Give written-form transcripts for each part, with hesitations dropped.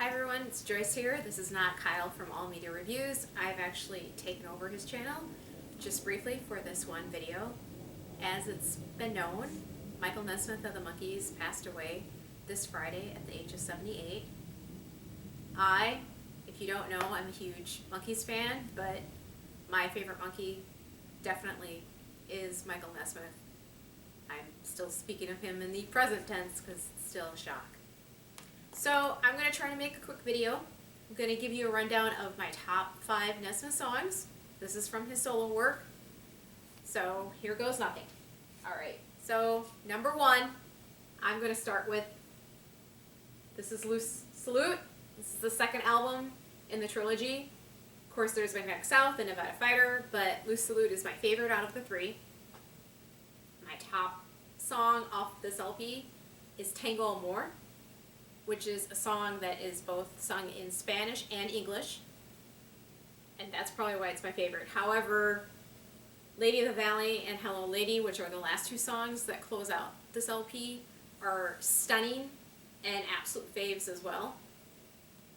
Hi everyone, it's Joyce here. This is not Kyle from All Media Reviews. I've actually taken over his channel just briefly for this one video. As it's been known, Michael Nesmith of the Monkees passed away this Friday at the age of 78. If you don't know, I'm a huge Monkees fan, but my favorite Monkee definitely is Michael Nesmith. I'm still speaking of him in the present tense because it's still a shock. So I'm going to try to make a quick video. I'm going to give you a rundown of my top 5 Nesmith songs. This is from his solo work. So here goes nothing. Alright, so number 1, I'm going to start with, this is Loose Salute. This is the second album in the trilogy. Of course there's Magnetic South and Nevada Fighter, but Loose Salute is my favorite out of the 3. My top song off this LP is Tango Amor, which is a song that is both sung in Spanish and English, and that's probably why it's my favorite. However, Lady of the Valley and Hello Lady, which are the last 2 songs that close out this LP, are stunning and absolute faves as well.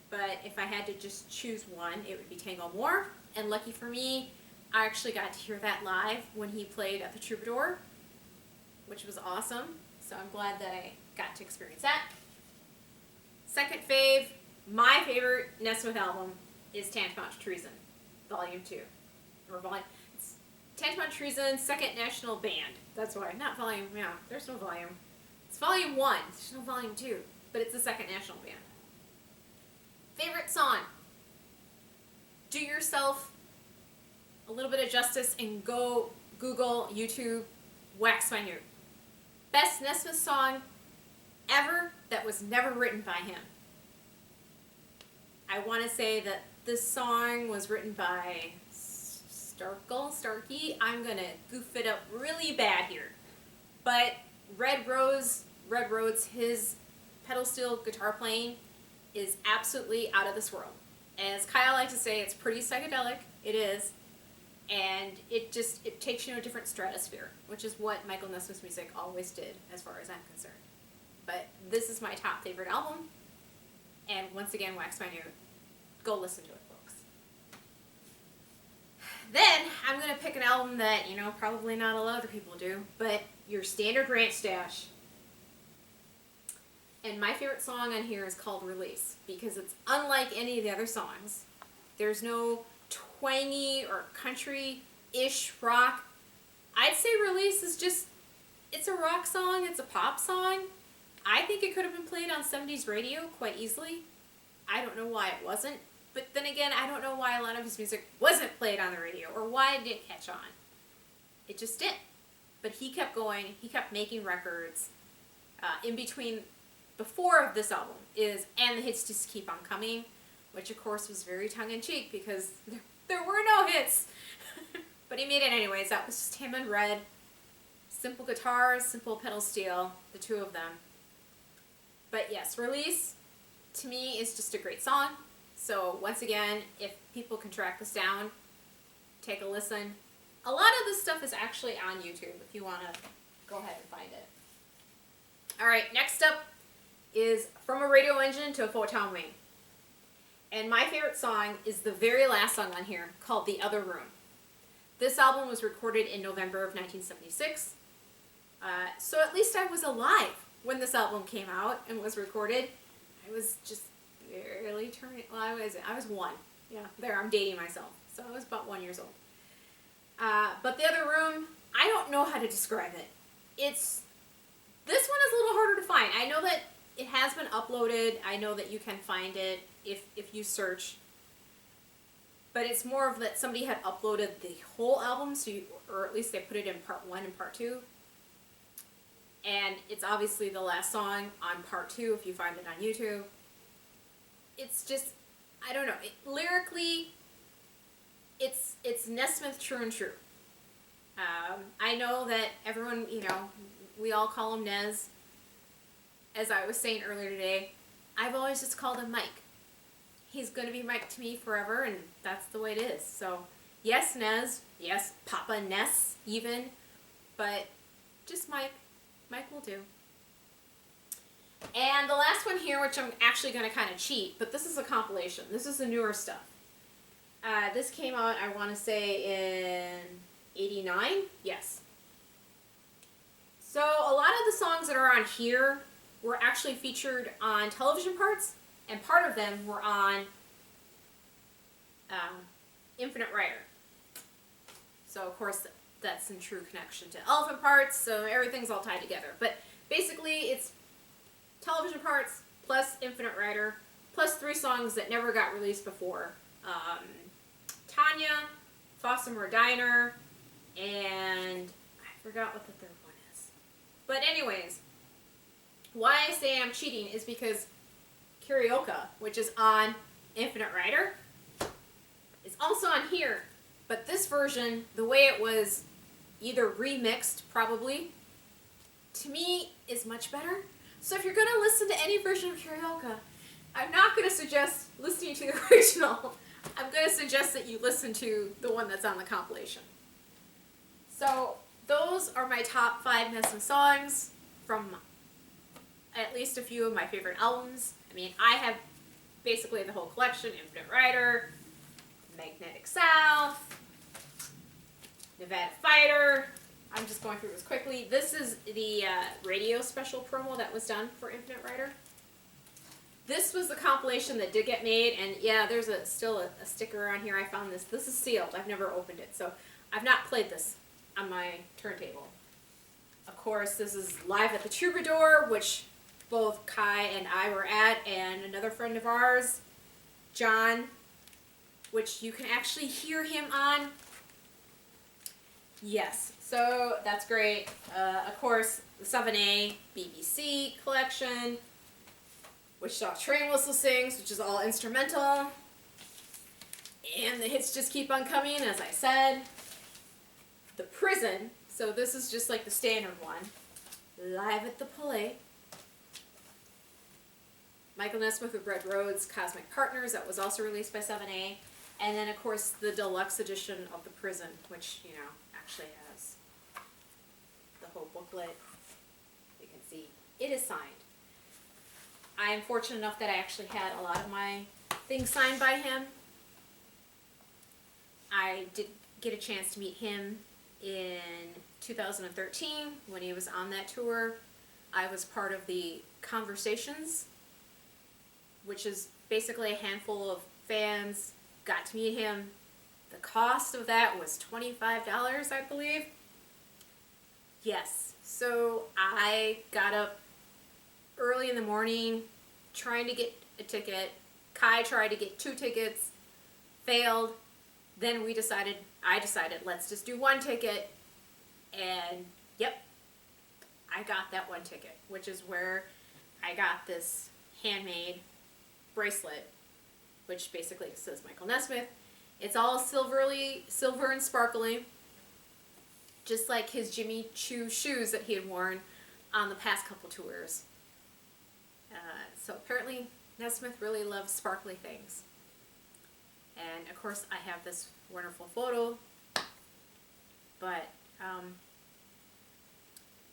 But if I had to just choose one, it would be Tango Amor, and lucky for me, I actually got to hear that live when he played at the Troubadour, which was awesome, so I'm glad that I got to experience that. Second fave, my favorite Nesmith album is Tantamount to Treason, Volume 2. It's Tantamount to Treason, Second National Band. That's why, not Volume, yeah, there's no volume. It's Volume 1, there's no Volume 2, but it's the Second National Band. Favorite song? Do yourself a little bit of justice and go Google, YouTube, Wax My New. Best Nesmith song ever that was never written by him. I want to say that this song was written by Starkey. I'm going to goof it up really bad here. But Red Rhodes, his pedal steel guitar playing is absolutely out of this world. As Kyle likes to say, it's pretty psychedelic. It is. And it takes you to a different stratosphere, which is what Michael Nesmith's music always did, as far as I'm concerned. But this is my top favorite album, and once again, Wax My New. Go listen to it, folks. Then, I'm going to pick an album that, you know, probably not a lot of other people do, but your standard Ranch Stash. And my favorite song on here is called Release, because it's unlike any of the other songs. There's no twangy or country-ish rock. I'd say Release is just, it's a rock song, it's a pop song. I think it could have been played on 70s radio quite easily. I don't know why it wasn't, but then again, I don't know why a lot of his music wasn't played on the radio, or why it didn't catch on. It just didn't. But he kept going, he kept making records. In between, before this album, is And the Hits Just Keep On Coming, which of course was very tongue-in-cheek because there were no hits. But he made it anyways. That was just him and Red. Simple guitars, simple pedal steel, the 2 of them. But yes, Release, to me, is just a great song. So once again, if people can track this down, take a listen. A lot of this stuff is actually on YouTube if you want to go ahead and find it. Alright, next up is From a Radio Engine to a Photon Wing. And my favorite song is the very last song on here, called The Other Room. This album was recorded in November of 1976. So at least I was alive when this album came out and was recorded. I was just barely turning, well, I was 1. Yeah, there, I'm dating myself. So I was about 1 year old. But The Other Room, I don't know how to describe it. This one is a little harder to find. I know that it has been uploaded. I know that you can find it if you search. But it's more of that somebody had uploaded the whole album, so or at least they put it in part 1 and part 2. And it's obviously the last song on part 2 if you find it on YouTube. It's just, I don't know. Lyrically, it's Nesmith true and true. I know that everyone, you know, we all call him Nez. As I was saying earlier today, I've always just called him Mike. He's going to be Mike to me forever, and that's the way it is. So, yes, Nez. Yes, Papa Ness, even. But just Mike. Mike will do. And the last one here, which I'm actually going to kind of cheat, but this is a compilation. This is the newer stuff. This came out, I want to say, in '89. Yes. So a lot of the songs that are on here were actually featured on television parts, and part of them were on Infinite Rider. So of course that's in true connection to Elephant Parts, so everything's all tied together. But basically it's television parts plus Infinite Rider plus 3 songs that never got released before. Tanya, Fostermore Diner, and I forgot what the third one is. But anyways, why I say I'm cheating is because Karaoke, which is on Infinite Rider, is also on here. But this version, the way it was either remixed, probably, to me, is much better. So if you're going to listen to any version of Karaoke, I'm not going to suggest listening to the original. I'm going to suggest that you listen to the one that's on the compilation. So those are my top 5 Nesmith songs from at least a few of my favorite albums. I mean, I have basically the whole collection: Infinite Rider, Magnetic South, Nevada Fighter. I'm just going through this quickly. This is the radio special promo that was done for Infinite Rider. This was the compilation that did get made, and yeah, there's still a sticker on here. I found this. This is sealed. I've never opened it, so I've not played this on my turntable. Of course, this is Live at the Troubadour, which both Kai and I were at, and another friend of ours, John, which you can actually hear him on. Yes, so that's great. Of course, the 7A BBC collection, Wichita Train Whistle Sings, which is all instrumental. And the hits just keep on coming, as I said. The Prison, so this is just like the standard one. Live at the Palais. Michael Nesmith with Red Roads, Cosmic Partners, that was also released by 7A. And then, of course, the deluxe edition of The Prison, which, you know, actually has the whole booklet. You can see it is signed. I am fortunate enough that I actually had a lot of my things signed by him. I did get a chance to meet him in 2013 when he was on that tour. I was part of the Conversations, which is basically a handful of fans. Got to meet him. The cost of that was $25, I believe. Yes, so I got up early in the morning trying to get a ticket. Kai tried to get 2 tickets, failed. Then I decided, let's just do 1 ticket. And yep, I got that 1 ticket, which is where I got this handmade bracelet, which basically says Michael Nesmith. It's all silver and sparkly, just like his Jimmy Choo shoes that he had worn on the past couple tours. So apparently Nesmith really loves sparkly things. And of course I have this wonderful photo, but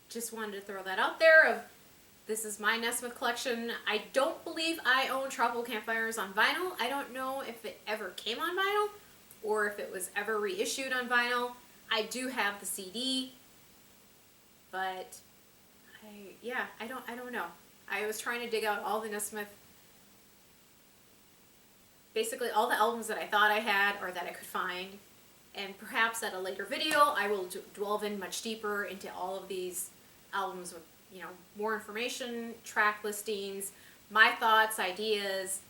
just wanted to throw that out there of this is my Nesmith collection. I don't believe I own Tropical Campfires on vinyl. I don't know if it ever came on vinyl or if it was ever reissued on vinyl. I do have the CD, but I don't know. I was trying to dig out all the Nesmith, basically all the albums that I thought I had or that I could find, and perhaps at a later video I will delve in much deeper into all of these albums with, you know, more information, track listings, my thoughts, ideas,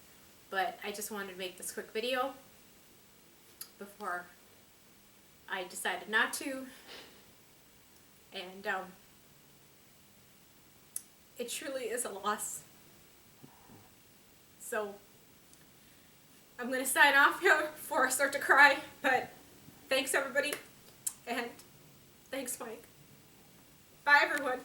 but I just wanted to make this quick video before I decided not to, and it truly is a loss. So I'm going to sign off here before I start to cry, but thanks everybody, and thanks Mike. Bye everyone.